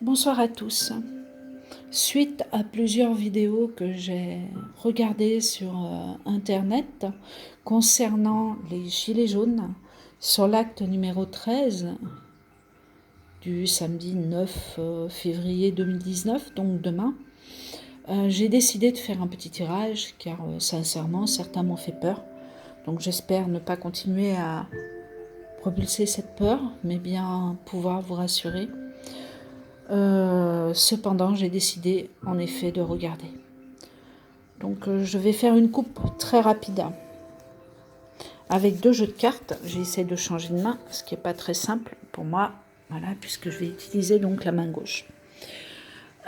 Bonsoir à tous. Suite à plusieurs vidéos que j'ai regardées sur Internet concernant les gilets jaunes, sur l'acte numéro 13 du samedi 9 février 2019, donc demain, j'ai décidé de faire un petit tirage car sincèrement certains m'ont fait peur. Donc j'espère ne pas continuer à propulser cette peur, mais bien pouvoir vous rassurer. Cependant, j'ai décidé en effet de regarder. Donc je vais faire une coupe très rapide avec 2 jeux de cartes. J'essaie de changer de main, ce qui n'est pas très simple pour moi, voilà, puisque je vais utiliser donc la main gauche.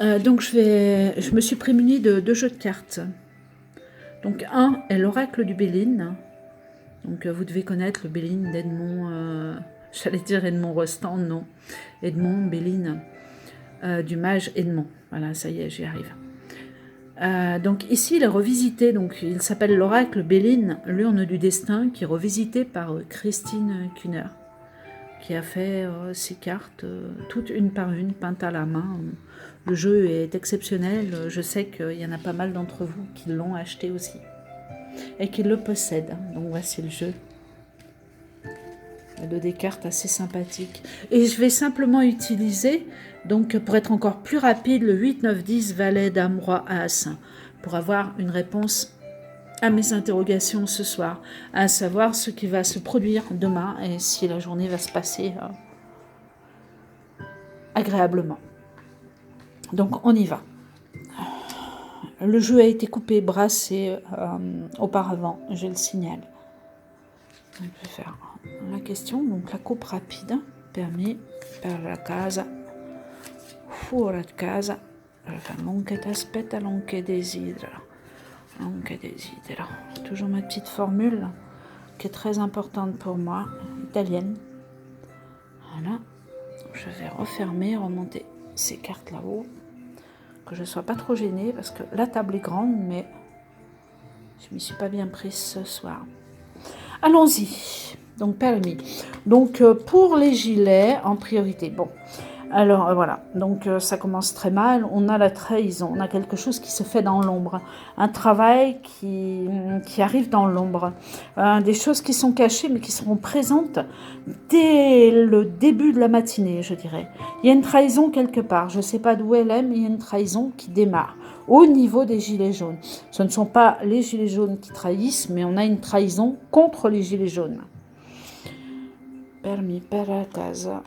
Donc je me suis prémunie de 2 jeux de cartes. Donc un est l'oracle du Béline. Donc vous devez connaître le Béline d'Edmond, j'allais dire Edmond Rostand, non, Edmond Béline. Du mage Edmond. Voilà, ça y est, j'y arrive. Donc ici, il est revisité, donc il s'appelle l'oracle Béline, l'urne du destin, qui est revisité par Christine Kuhner, qui a fait ces cartes, toutes une par une, peintes à la main. Le jeu est exceptionnel, je sais qu'il y en a pas mal d'entre vous qui l'ont acheté aussi, et qui le possèdent. Donc voici le jeu. Des cartes assez sympathiques. Et je vais simplement utiliser, donc pour être encore plus rapide, le 8, 9, 10, valet, dame, roi, as, pour avoir une réponse à mes interrogations ce soir, à savoir ce qui va se produire demain et si la journée va se passer agréablement. Donc on y va. Le jeu a été coupé, brassé auparavant, je le signale. Je vais faire la question, donc la coupe rapide permet per la casa, fuori de casa, non che t'aspetta, non che desidera, non che desidera. Toujours ma petite formule qui est très importante pour moi, italienne. Voilà, je vais refermer, remonter ces cartes là-haut, que je ne sois pas trop gênée parce que la table est grande, mais je ne m'y suis pas bien prise ce soir. Allons-y. Donc permis. Donc pour les gilets en priorité. Bon, alors voilà. Donc ça commence très mal. On a la trahison. On a quelque chose qui se fait dans l'ombre. Un travail qui arrive dans l'ombre. Des choses qui sont cachées mais qui seront présentes dès le début de la matinée, je dirais. Il y a une trahison quelque part. Je ne sais pas d'où elle est, mais il y a une trahison qui démarre au niveau des gilets jaunes. Ce ne sont pas les gilets jaunes qui trahissent, mais on a une trahison contre les gilets jaunes. Permis per la casa.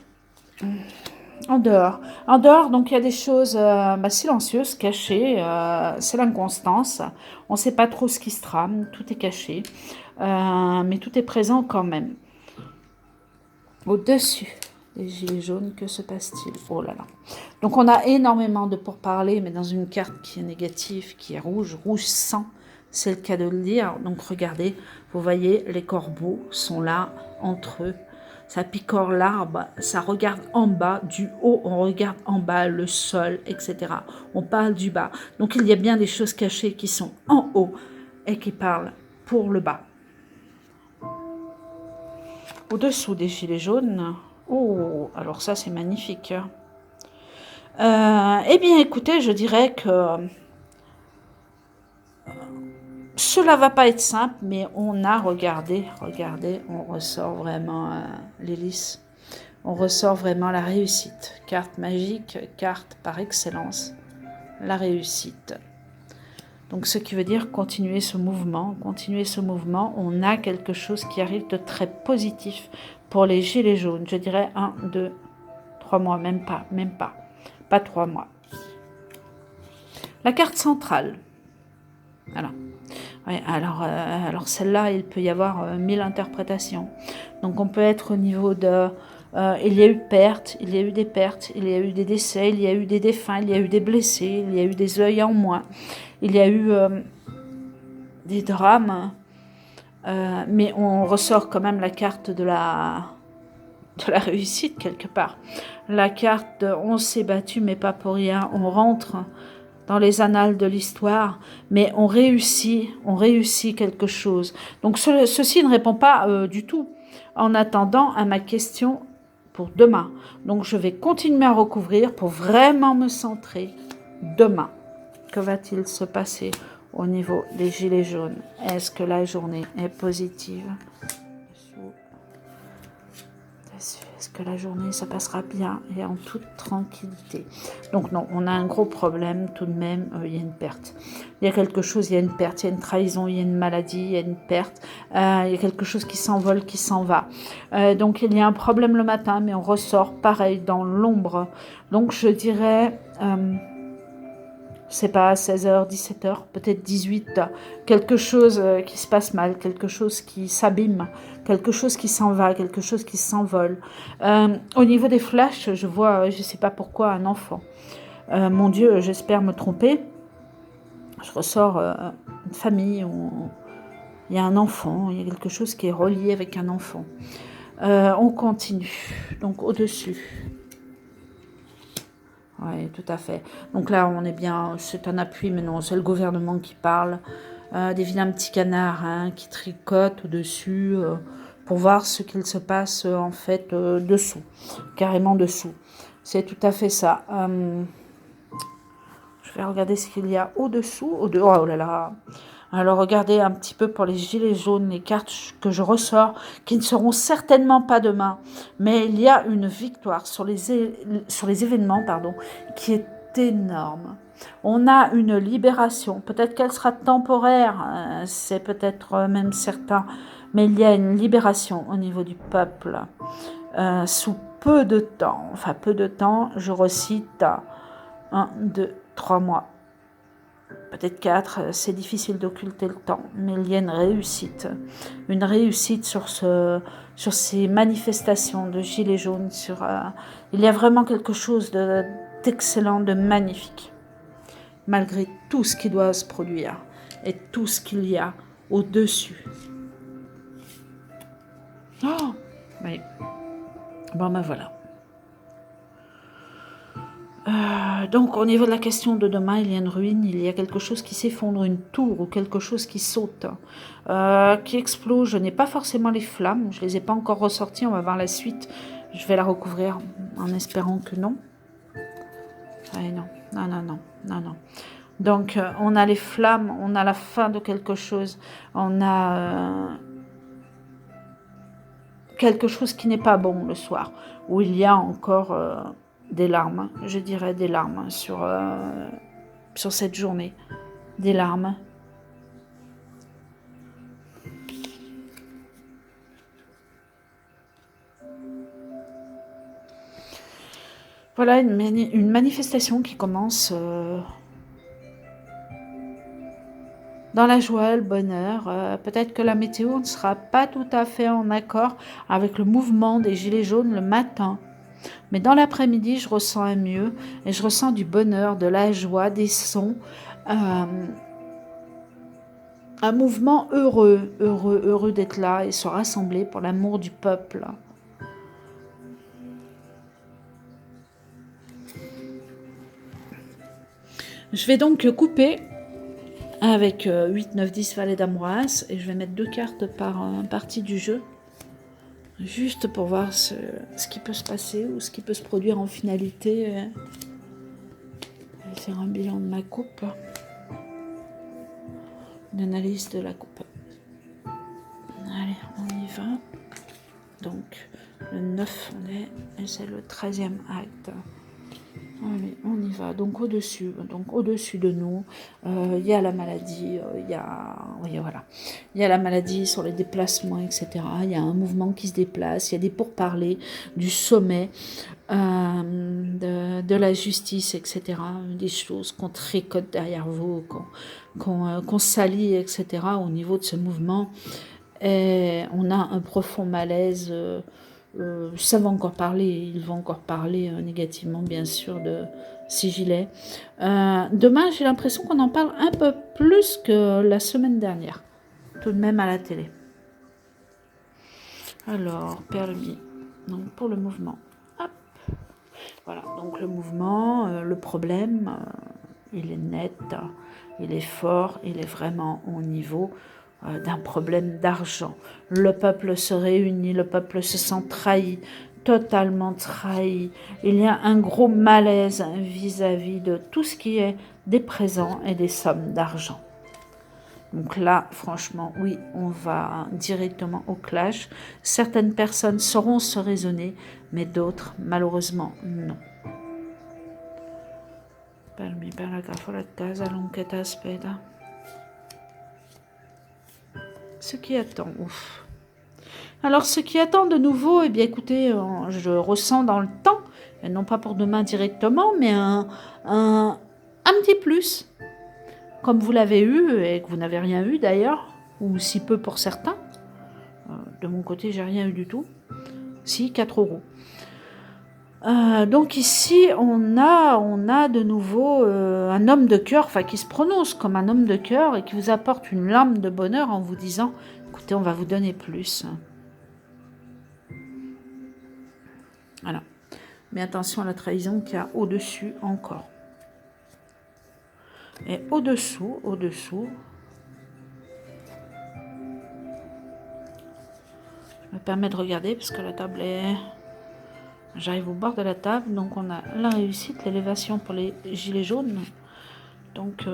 En dehors. En dehors, donc il y a des choses silencieuses, cachées. C'est l'inconstance. On ne sait pas trop ce qui se trame. Tout est caché. Mais tout est présent quand même. Au-dessus des gilets jaunes, que se passe-t-il? Oh là là. Donc on a énormément de pourparlers, mais dans une carte qui est négative, qui est rouge, rouge sang, c'est le cas de le dire. Donc regardez, vous voyez, les corbeaux sont là, entre eux. Ça picore l'arbre, ça regarde en bas, du haut on regarde en bas, le sol, etc. On parle du bas. Donc il y a bien des choses cachées qui sont en haut et qui parlent pour le bas. Au-dessous des gilets jaunes, oh, alors ça c'est magnifique. Eh bien écoutez, je dirais que cela va pas être simple, mais on a regardé, on ressort vraiment l'hélice. On ressort vraiment la réussite. Carte magique, carte par excellence, la réussite. Donc ce qui veut dire continuer ce mouvement. On a quelque chose qui arrive de très positif pour les gilets jaunes. Je dirais 1, 2, 3 mois, même pas 3 mois. La carte centrale. Voilà. Ouais, alors celle-là, il peut y avoir 1000 interprétations. Donc on peut être au niveau de... il y a eu pertes, il y a eu des pertes, il y a eu des décès, il y a eu des défunts, il y a eu des blessés, il y a eu des œils en moins, il y a eu des drames, mais on ressort quand même la carte de la réussite quelque part. La carte de on s'est battu mais pas pour rien, on rentre dans les annales de l'histoire, mais on réussit quelque chose. Donc ceci ne répond pas du tout en attendant à ma question pour demain. Donc, je vais continuer à recouvrir pour vraiment me centrer demain. Que va-t-il se passer au niveau des gilets jaunes? Est-ce que la journée est positive? Est-ce que la journée, ça passera bien et en toute tranquillité? Donc non, on a un gros problème tout de même, il y a une perte. Il y a quelque chose, il y a une perte, il y a une trahison, il y a une maladie, il y a une perte, il y a quelque chose qui s'envole, qui s'en va. Donc il y a un problème le matin, mais on ressort pareil dans l'ombre. Donc je dirais... c'est pas 16h, 17h, peut-être 18h, quelque chose qui se passe mal, quelque chose qui s'abîme, quelque chose qui s'en va, quelque chose qui s'envole. Au niveau des flashs, je vois, je sais pas pourquoi, un enfant. Mon Dieu, j'espère me tromper. Je ressors une famille où il y a un enfant, il y a quelque chose qui est relié avec un enfant. On continue, donc au-dessus. Oui, tout à fait. Donc là, on est bien, c'est un appui, mais non, c'est le gouvernement qui parle. Des vilains petits canards hein, qui tricotent au-dessus pour voir ce qu'il se passe en fait dessous, carrément dessous. C'est tout à fait ça. Je vais regarder ce qu'il y a au-dessous. Oh là là. Alors regardez un petit peu pour les gilets jaunes, les cartes que je ressors, qui ne seront certainement pas demain. Mais il y a une victoire sur les événements qui est énorme. On a une libération. Peut-être qu'elle sera temporaire, c'est peut-être même certain. Mais il y a une libération au niveau du peuple. Sous peu de temps, enfin peu de temps, je recite 1, 2, 3 mois. Peut-être 4, c'est difficile d'occulter le temps, mais il y a une réussite sur ces manifestations de gilets jaunes. Il y a vraiment quelque chose d'excellent, de magnifique, malgré tout ce qui doit se produire et tout ce qu'il y a au-dessus. Oh, oui. Bon, ben voilà. Donc, au niveau de la question de demain, il y a une ruine, il y a quelque chose qui s'effondre, une tour ou quelque chose qui saute, qui explose. Je n'ai pas forcément les flammes, je ne les ai pas encore ressorties, on va voir la suite. Je vais la recouvrir en espérant que non. Ouais, non. Donc, on a les flammes, on a la fin de quelque chose, on a quelque chose qui n'est pas bon le soir, où il y a encore... des larmes, je dirais des larmes sur cette journée. Des larmes. Voilà une manifestation qui commence dans la joie, le bonheur. Peut-être que la météo ne sera pas tout à fait en accord avec le mouvement des gilets jaunes le matin. Mais dans l'après-midi, je ressens un mieux et je ressens du bonheur, de la joie, des sons. Un mouvement heureux d'être là et se rassembler pour l'amour du peuple. Je vais donc couper avec 8, 9, 10 valets d'Amoras et je vais mettre 2 cartes par partie du jeu. Juste pour voir ce qui peut se passer ou ce qui peut se produire en finalité. Je vais faire un bilan de ma coupe. Une analyse de la coupe. Allez, on y va. Donc, le 9, on est, et c'est le 13e acte. Allez, on y va. Donc au-dessus de nous, il y a la maladie, il y a la maladie sur les déplacements, etc. Il y a un mouvement qui se déplace, il y a des pourparlers du sommet, de la justice, etc. Des choses qu'on tricote derrière vous, qu'on salit, etc. Au niveau de ce mouvement, et on a un profond malaise. Ça va encore parler, ils vont encore parler négativement, bien sûr, de Sigilet. Demain, j'ai l'impression qu'on en parle un peu plus que la semaine dernière, tout de même à la télé. Alors, permis, donc pour le mouvement. Hop. Voilà, donc le mouvement, le problème, il est net, il est fort, il est vraiment au niveau d'un problème d'argent. Le peuple se réunit, le peuple se sent trahi, totalement trahi. Il y a un gros malaise vis-à-vis de tout ce qui est des présents et des sommes d'argent. Donc là, franchement, oui, on va directement au clash. Certaines personnes sauront se raisonner, mais d'autres, malheureusement, non. Palmi per la graffola de casa, l'enquête aspetta. Ce qui attend, ouf. Alors, ce qui attend de nouveau, eh bien, écoutez, je ressens dans le temps, et non pas pour demain directement, mais un petit plus, comme vous l'avez eu, et que vous n'avez rien eu d'ailleurs, ou si peu pour certains. De mon côté, j'ai rien eu du tout. Si, 4 euros. Donc ici, on a de nouveau un homme de cœur, enfin qui se prononce comme un homme de cœur et qui vous apporte une larme de bonheur en vous disant, écoutez, on va vous donner plus. Voilà. Mais attention à la trahison qu'il y a au-dessus encore. Et au-dessous, je me permets de regarder parce que la table est... J'arrive au bord de la table, donc on a la réussite, l'élévation pour les gilets jaunes. Donc,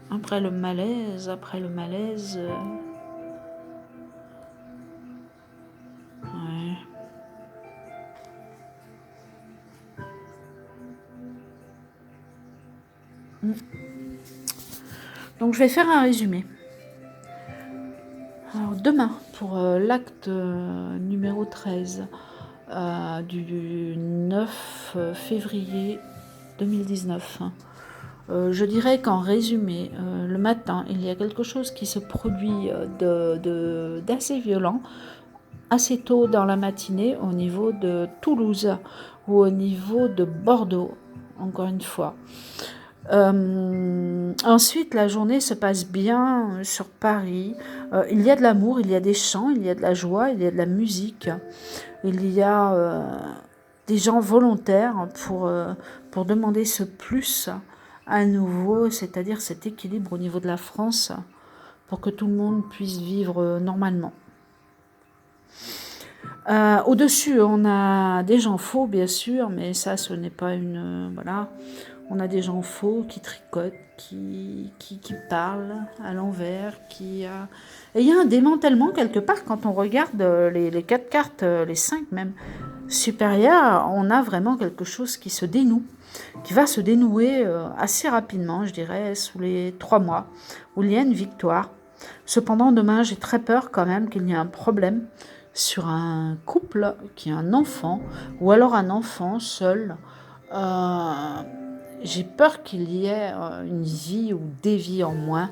après le malaise, ouais. Donc, je vais faire un résumé. Alors, demain, pour l'acte numéro 13 du 9 février 2019, je dirais qu'en résumé, le matin, il y a quelque chose qui se produit d'assez violent, assez tôt dans la matinée au niveau de Toulouse ou au niveau de Bordeaux, encore une fois. Ensuite, la journée se passe bien sur Paris. Il y a de l'amour, il y a des chants, il y a de la joie, il y a de la musique. Il y a des gens volontaires pour demander ce plus à nouveau, c'est-à-dire cet équilibre au niveau de la France pour que tout le monde puisse vivre normalement. Au-dessus, on a des gens faux, bien sûr, mais ça, ce n'est pas une... voilà. On a des gens faux qui tricotent, qui parlent à l'envers, Et il y a un démantèlement quelque part quand on regarde les 4 cartes, les 5 même, supérieures, on a vraiment quelque chose qui se dénoue, qui va se dénouer assez rapidement, je dirais, sous les 3 mois, où il y a une victoire. Cependant, demain, j'ai très peur quand même qu'il y ait un problème sur un couple qui a un enfant, ou alors un enfant seul. J'ai peur qu'il y ait une vie ou des vies en moins,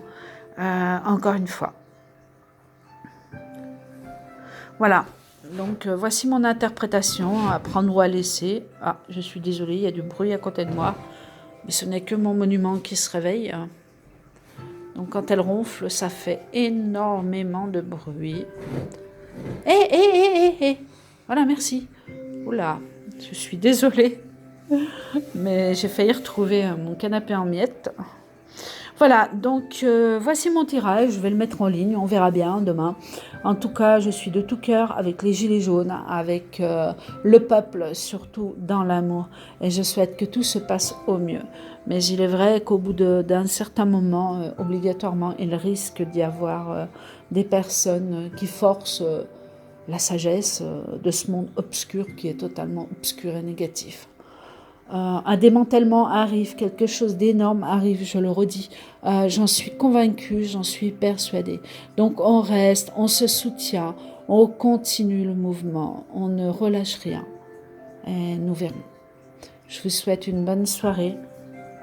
encore une fois. Voilà, donc voici mon interprétation, à prendre ou à laisser. Ah, je suis désolée, il y a du bruit à côté de moi, mais ce n'est que mon monument qui se réveille. Donc quand elle ronfle, ça fait énormément de bruit. Voilà, merci. Oula, je suis désolée. Mais j'ai failli retrouver mon canapé en miettes. Voilà, donc voici mon tirage. Je vais le mettre en ligne, on verra bien demain. En tout cas, je suis de tout cœur avec les gilets jaunes, avec le peuple, surtout dans l'amour. Et je souhaite que tout se passe au mieux. Mais il est vrai qu'au bout d'un certain moment, obligatoirement, il risque d'y avoir des personnes qui forcent la sagesse de ce monde obscur qui est totalement obscur et négatif. Un démantèlement arrive, quelque chose d'énorme arrive, je le redis. J'en suis convaincue, j'en suis persuadée. Donc on reste, on se soutient, on continue le mouvement, on ne relâche rien. Et nous verrons. Je vous souhaite une bonne soirée.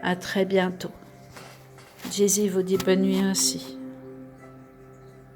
À très bientôt. Jésus vous dit bonne nuit ainsi.